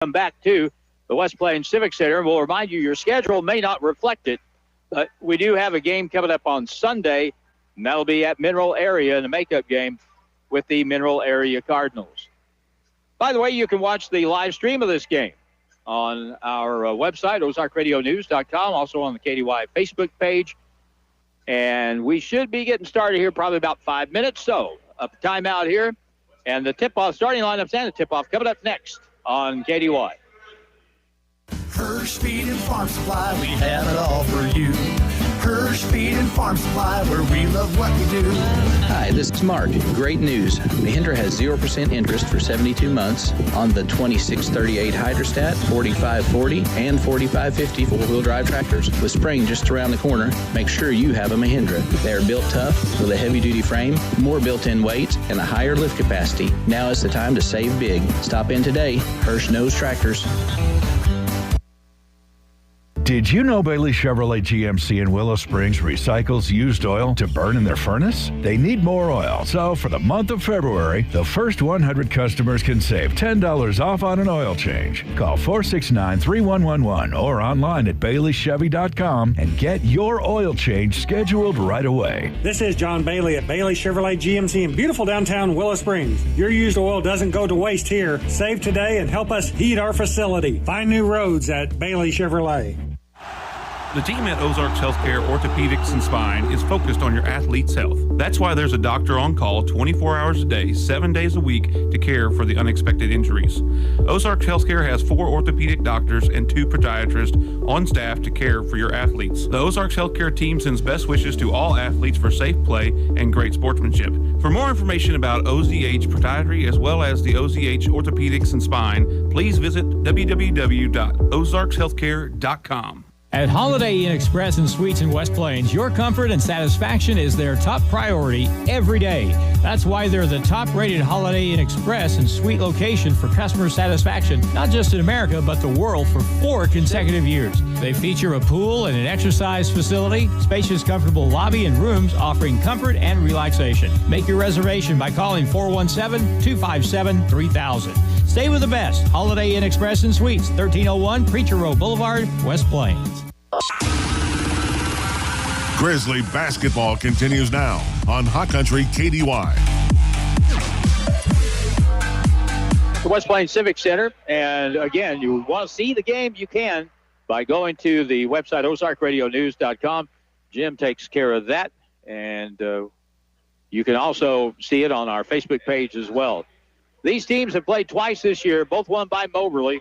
come back to the West Plains Civic Center. We'll remind you your schedule may not reflect it, but we do have a game coming up on Sunday, and that'll be at Mineral Area in a makeup game with the Mineral Area Cardinals. By the way, you can watch the live stream of this game on our website, ozarkradionews.com, also on the KDY Facebook page. And we should be getting started here probably about 5 minutes. So, a timeout here. And the tip-off, starting lineups and the tip-off coming up next on KDY. Hirsch Feed and Farm Supply, we have it all for you. Hirsch Feed and Farm Supply, where we love what we do. Hi, this is Mark. Great news. Mahindra has 0% interest for 72 months on the 2638 Hydrostat, 4540, and 4550 four-wheel drive tractors. With spring just around the corner, make sure you have a Mahindra. They are built tough with a heavy-duty frame, more built-in weight, and a higher lift capacity. Now is the time to save big. Stop in today. Hirsch knows tractors. Did you know Bailey Chevrolet GMC in Willow Springs recycles used oil to burn in their furnace? They need more oil, so for the month of February, the first 100 customers can save $10 off on an oil change. Call 469-3111 or online at BaileyChevy.com and get your oil change scheduled right away. This is John Bailey at Bailey Chevrolet GMC in beautiful downtown Willow Springs. Your used oil doesn't go to waste here. Save today and help us heat our facility. Find new roads at Bailey Chevrolet. The team at Ozarks Healthcare Orthopedics and Spine is focused on your athlete's health. That's why there's a doctor on call 24 hours a day, 7 days a week to care for the unexpected injuries. Ozarks Healthcare has 4 orthopedic doctors and 2 podiatrists on staff to care for your athletes. The Ozarks Healthcare team sends best wishes to all athletes for safe play and great sportsmanship. For more information about OZH Podiatry as well as the OZH Orthopedics and Spine, please visit www.ozarkshealthcare.com. At Holiday Inn Express and Suites in West Plains, your comfort and satisfaction is their top priority every day. That's why they're the top-rated Holiday Inn Express and Suite location for customer satisfaction, not just in America, but the world for 4 consecutive years. They feature a pool and an exercise facility, spacious, comfortable lobby and rooms offering comfort and relaxation. Make your reservation by calling 417-257-3000. Stay with the best. Holiday Inn Express and Suites, 1301 Preacher Row Boulevard, West Plains. Grizzly basketball continues now on Hot Country KDY. The West Plains Civic Center, and again, you want to see the game, you can by going to the website ozarkradionews.com. Jim takes care of that, and you can also see it on our Facebook page as well. These teams have played twice this year, both won by Moberly.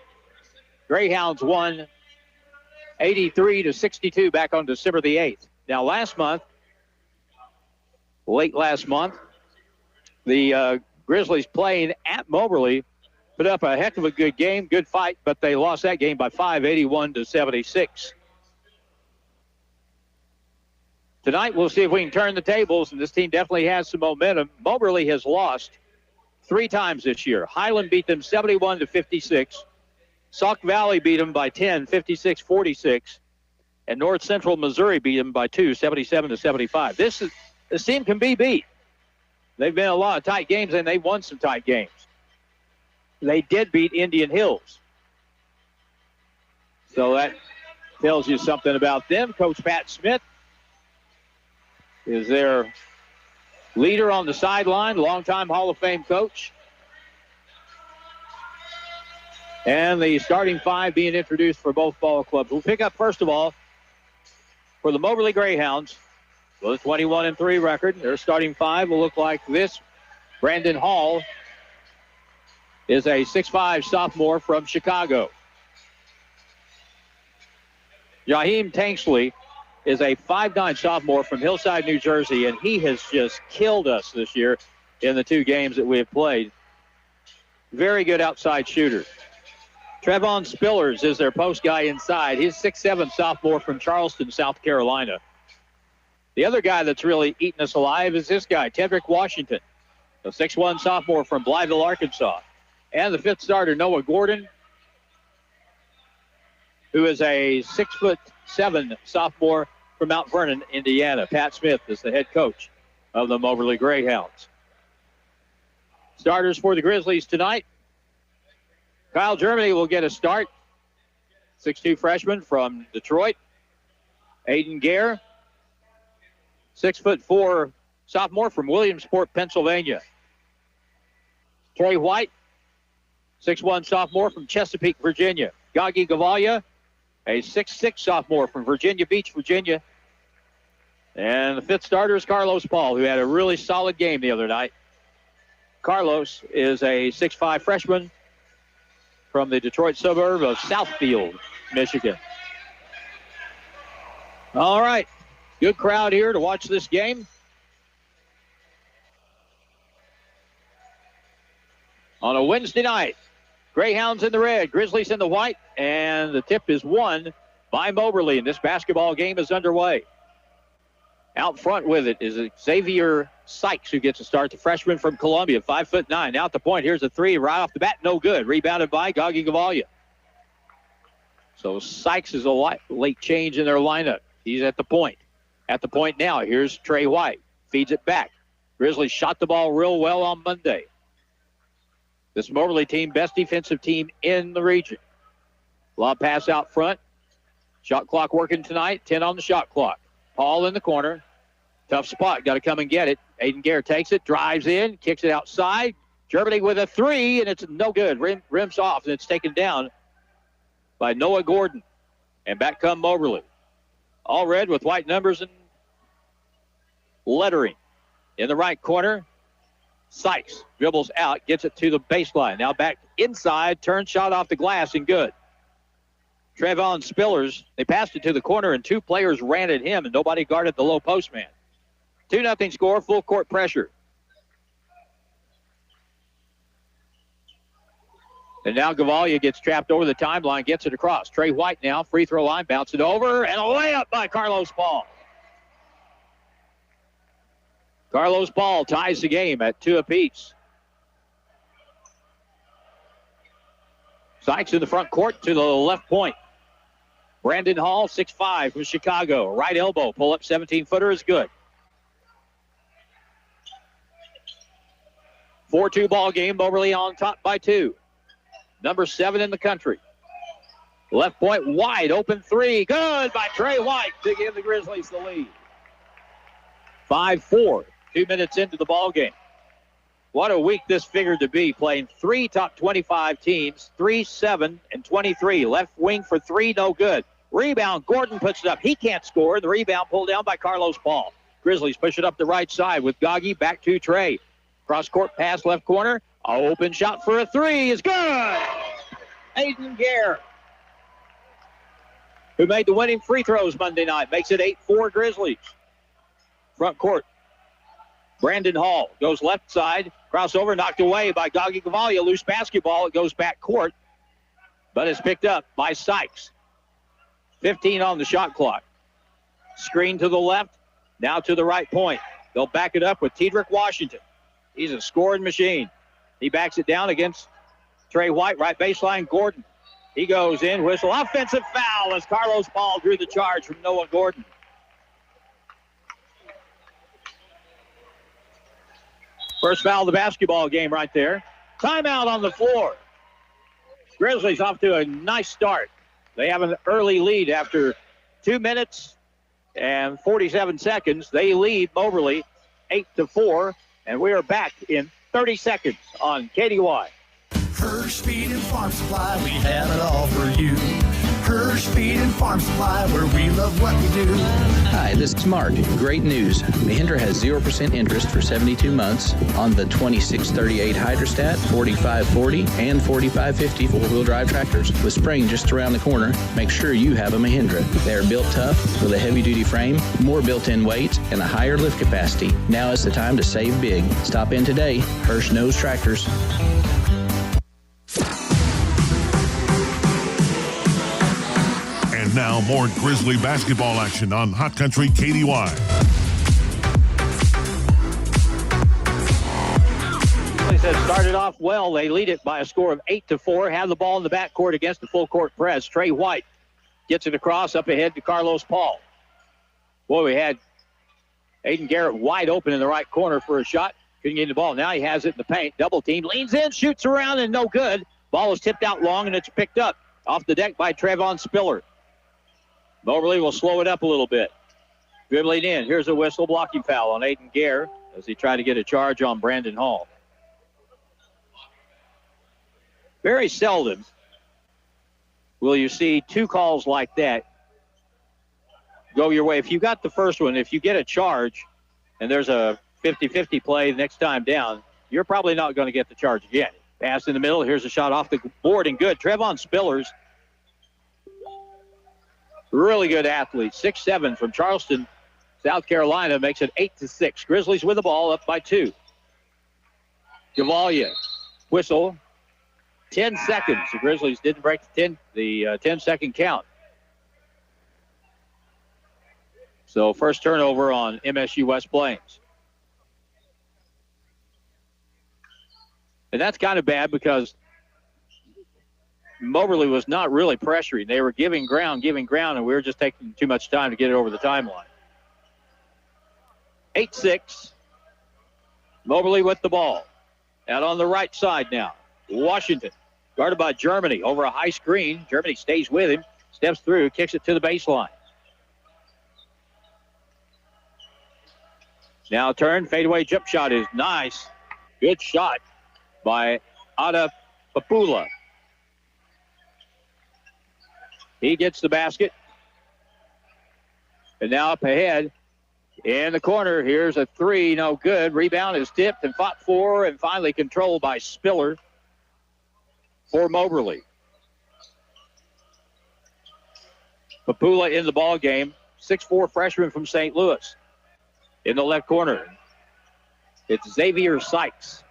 Greyhounds won 83-62 back on December the 8th. Now, late last month, the Grizzlies playing at Moberly put up a heck of a good game, good fight, but they lost that game by 5, 81-76. Tonight, we'll see if we can turn the tables, and this team definitely has some momentum. Moberly has lost 3 times this year. Highland beat them 71-56. Sauk Valley beat them by 10, 56-46. And North Central Missouri beat them by 2, 77-75. This team can be beat. They've been in a lot of tight games, and they've won some tight games. They did beat Indian Hills. So that tells you something about them. Coach Pat Smith is their leader on the sideline, longtime Hall of Fame coach. And the starting 5 being introduced for both ball clubs. We'll pick up, first of all, for the Moberly Greyhounds, with a 21-3 record. Their starting 5 will look like this. Brandon Hall is a 6'5 sophomore from Chicago. Jaheim Tanksley is a 5'9 sophomore from Hillside, New Jersey, and he has just killed us this year in the 2 games that we have played. Very good outside shooter. Trevon Spillers is their post guy inside. He's 6'7 sophomore from Charleston, South Carolina. The other guy that's really eating us alive is this guy, Tedrick Washington, a 6'1 sophomore from Blytheville, Arkansas. And the 5th starter, Noah Gordon, who is a 6'7 sophomore from Mount Vernon, Indiana. Pat Smith is the head coach of the Moberly Greyhounds. Starters for the Grizzlies tonight. Kyle Germany will get a start. 6'2" freshman from Detroit. Aiden Gare, 6'4" sophomore from Williamsport, Pennsylvania. Trey White, 6'1" sophomore from Chesapeake, Virginia. Gagi Gavalia, a 6'6" sophomore from Virginia Beach, Virginia. And the fifth starter is Carlos Paul, who had a really solid game the other night. Carlos is a 6'5" freshman from the Detroit suburb of Southfield, Michigan. All right, good crowd here to watch this game. On a Wednesday night, Greyhounds in the red, Grizzlies in the white, and the tip is won by Moberly, and this basketball game is underway. Out front with it is Xavier Sykes, who gets a start. The freshman from Columbia, 5'9". Now at the point, here's a three right off the bat, no good. Rebounded by Gagi Gavalia. So Sykes is a late change in their lineup. He's at the point. At the point now, here's Trey White. Feeds it back. Grizzlies shot the ball real well on Monday. This Moberly team, best defensive team in the region. Lob pass out front. Shot clock working tonight. 10 on the shot clock. Paul in the corner. Tough spot. Got to come and get it. Aiden Gare takes it, drives in, kicks it outside. Germany with a three, and it's no good. Rims off, and it's taken down by Noah Gordon. And back come Moberly. All red with white numbers and lettering. In the right corner, Sykes dribbles out, gets it to the baseline. Now back inside, turn shot off the glass and good. Trayvon Spillers, they passed it to the corner and two players ran at him and nobody guarded the low post man. 2-0 score, full court pressure. And now Gavalia gets trapped over the timeline, gets it across. Trey White now, free throw line, bounce it over, and a layup by Carlos Paul. Carlos Paul ties the game at 2 apiece. Sykes in the front court to the left point. Brandon Hall, 6'5", from Chicago. Right elbow, pull-up 17-footer is good. 4-2 ball game, Moberly on top by 2. Number 7 in the country. Left point wide, open three. Good by Trey White to give the Grizzlies the lead. 5-4, 2 minutes into the ball game. What a week this figured to be, playing 3 top 25 teams, 3, 7, and 23. Left wing for 3, no good. Rebound, Gordon puts it up. He can't score. The rebound pulled down by Carlos Paul. Grizzlies push it up the right side with Gagi back to Trey. Cross-court pass left corner. Open shot for a 3 is good. Aiden Gare, who made the winning free throws Monday night, makes it 8-4 Grizzlies. Front court. Brandon Hall goes left side. Crossover knocked away by Gagi Gavalia. Loose basketball. It goes back court, but it's picked up by Sykes. 15 on the shot clock. Screen to the left. Now to the right point. They'll back it up with Tedrick Washington. He's a scoring machine. He backs it down against Trey White. Right baseline, Gordon. He goes in. Whistle. Offensive foul as Carlos Paul drew the charge from Noah Gordon. First foul of the basketball game right there. Timeout on the floor. Grizzlies off to a nice start. They have an early lead after 2 minutes and 47 seconds. They lead Moberly 8-4, and we are back in 30 seconds on KDY. Hirsch Feed and Farm Supply, we have it all for you. Hirsch Feed and Farm Supply, where we love what we do. Hi, this is Mark. Great news. Mahindra has 0% interest for 72 months on the 2638 Hydrostat, 4540, and 4550 four-wheel drive tractors. With spring just around the corner, make sure you have a Mahindra. They are built tough with a heavy-duty frame, more built-in weight, and a higher lift capacity. Now is the time to save big. Stop in today. Hirsch knows tractors. And now more Grizzly basketball action on Hot Country KDY. Grizzlies have started off well. They lead it by a score of 8-4. Have the ball in the backcourt against the full court press. Trey White gets it across up ahead to Carlos Paul. Boy, we had Aiden Garrett wide open in the right corner for a shot. Couldn't get the ball. Now he has it in the paint. Double team. Leans in, shoots around, and no good. Ball is tipped out long, and it's picked up off the deck by Trayvon Spiller. Moberly will slow it up a little bit. Dribbling in. Here's a whistle, blocking foul on Aiden Gare as he tried to get a charge on Brandon Hall. Very seldom will you see two calls like that go your way. If you got the first one, if you get a charge and there's a 50-50 play next time down, you're probably not going to get the charge again. Pass in the middle. Here's a shot off the board and good. Trevon Spillers, really good athlete. 6'7" from Charleston, South Carolina, makes it 8-6. Grizzlies with the ball, up by 2. Gavalia, whistle. 10 seconds. The Grizzlies didn't break the 10-second count. So first turnover on MSU West Plains. And that's kind of bad because Moberly was not really pressuring. They were giving ground, and we were just taking too much time to get it over the timeline. 8-6. Moberly with the ball. Out on the right side now. Washington, guarded by Germany, over a high screen. Germany stays with him, steps through, kicks it to the baseline. Now turn, fadeaway jump shot is nice. Good shot by Ada Papula. He gets the basket. And now up ahead in the corner. Here's a three, no good. Rebound is tipped and fought for and finally controlled by Spiller for Moberly. Papula in the ball game. 6'4" freshman from St. Louis. In the left corner, it's Xavier Sykes.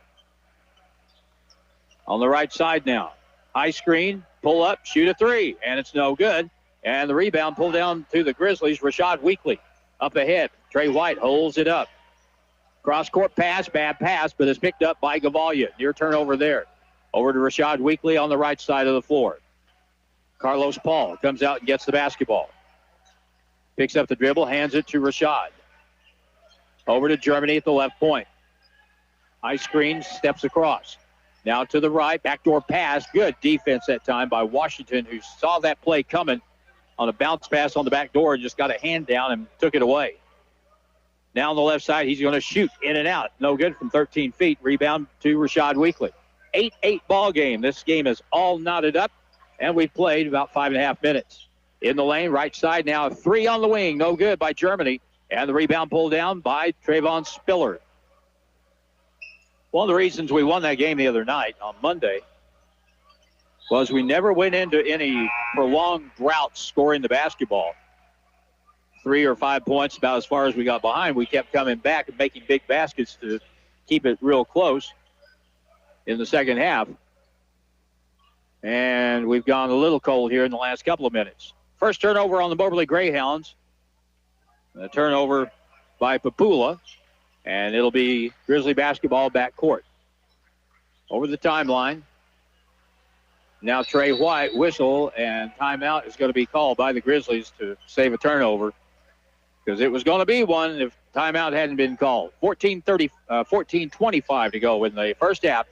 On the right side now. High screen, pull up, shoot a three, and it's no good. And the rebound pulled down to the Grizzlies. Rashad Weekly up ahead. Trey White holds it up. Cross-court pass, bad pass, but it's picked up by Gavalia. Near turnover there. Over to Rashad Weekly on the right side of the floor. Carlos Paul comes out and gets the basketball. Picks up the dribble, hands it to Rashad. Over to Germany at the left point. High screen, steps across. Now to the right, backdoor pass. Good defense that time by Washington, who saw that play coming on a bounce pass on the back door and just got a hand down and took it away. Now on the left side, he's going to shoot in and out. No good from 13 feet. Rebound to Rashad Weekly. 8-8 ball game. This game is all knotted up, and we've played about 5.5 minutes. In the lane, right side now, a three on the wing. No good by Germany. And the rebound pulled down by Trayvon Spiller. One of the reasons we won that game the other night on Monday was we never went into any prolonged droughts scoring the basketball. 3 or 5 points, about as far as we got behind. We kept coming back and making big baskets to keep it real close in the second half. And we've gone a little cold here in the last couple of minutes. First turnover on the Moberly Greyhounds. A turnover by Papula, and it'll be Grizzly basketball backcourt. Over the timeline. Now Trey White, whistle, and timeout is going to be called by the Grizzlies to save a turnover because it was going to be one if timeout hadn't been called. 14:25 to go in the first half,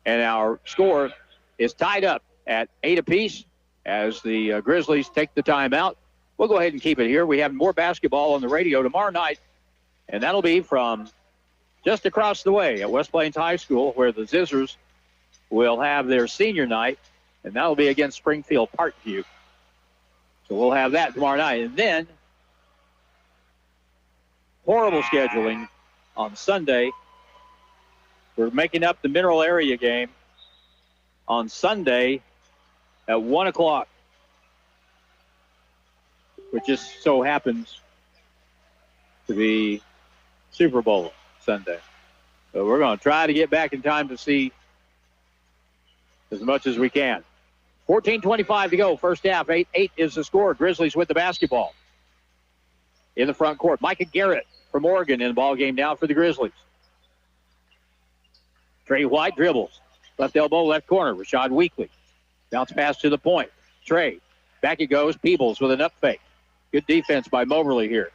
and our score is tied up at 8 apiece as the Grizzlies take the timeout. We'll go ahead and keep it here. We have more basketball on the radio tomorrow night, and that'll be from just across the way at West Plains High School, where the Zizzers will have their senior night, and that'll be against Springfield Parkview. So we'll have that tomorrow night. And then, horrible scheduling on Sunday. We're making up the Mineral Area game on Sunday at 1 o'clock. Which just so happens to be Super Bowl Sunday. So we're going to try to get back in time to see as much as we can. 14:25 to go, first half. 8-8 is the score. Grizzlies with the basketball. In the front court, Micah Garrett from Oregon in the ball game now for the Grizzlies. Trey White dribbles. Left elbow, left corner. Rashad Weekly. Bounce pass to the point. Trey. Back it goes. Peebles with an up fake. Good defense by Moberly here.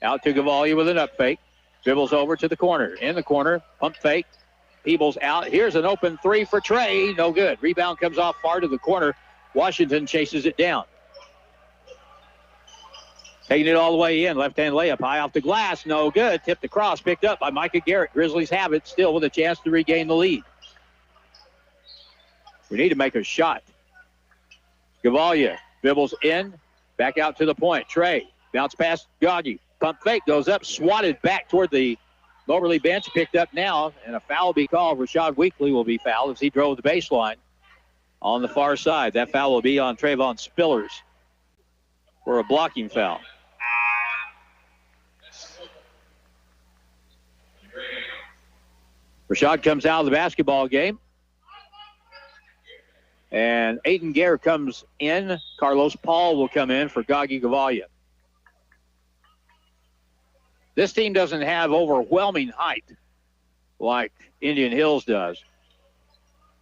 Out to Gavalia with an up fake. Dribbles over to the corner. In the corner. Pump fake. Peebles out. Here's an open three for Trey. No good. Rebound comes off far to the corner. Washington chases it down. Taking it all the way in. Left-hand layup high off the glass. No good. Tipped across. Picked up by Micah Garrett. Grizzlies have it still with a chance to regain the lead. We need to make a shot. Gavalia dribbles in. Back out to the point. Trey. Bounce pass. Gaggi. Pump fake. Goes up. Swatted back toward the Moberly bench. Picked up now. And a foul will be called. Rashad Weekly will be fouled as he drove the baseline on the far side. That foul will be on Trayvon Spillers for a blocking foul. Rashad comes out of the basketball game. And Aiden Gare comes in. Carlos Paul will come in for Gaggi Gavalia. This team doesn't have overwhelming height like Indian Hills does.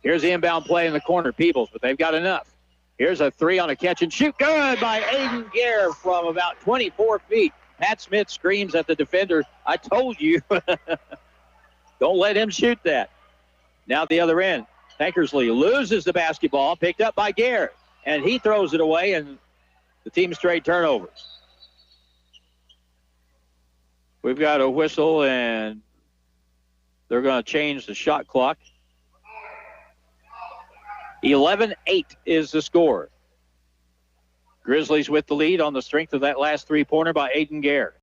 Here's the inbound play in the corner, Peebles, but they've got enough. Here's a three on a catch and shoot. Good by Aiden Gare from about 24 feet. Pat Smith screams at the defender, I told you. Don't let him shoot that. Now at the other end, Tankersley loses the basketball, picked up by Gare, and he throws it away, and the team straight turnovers. We've got a whistle, and they're going to change the shot clock. 11-8 is the score. Grizzlies with the lead on the strength of that last three-pointer by Aiden Gare.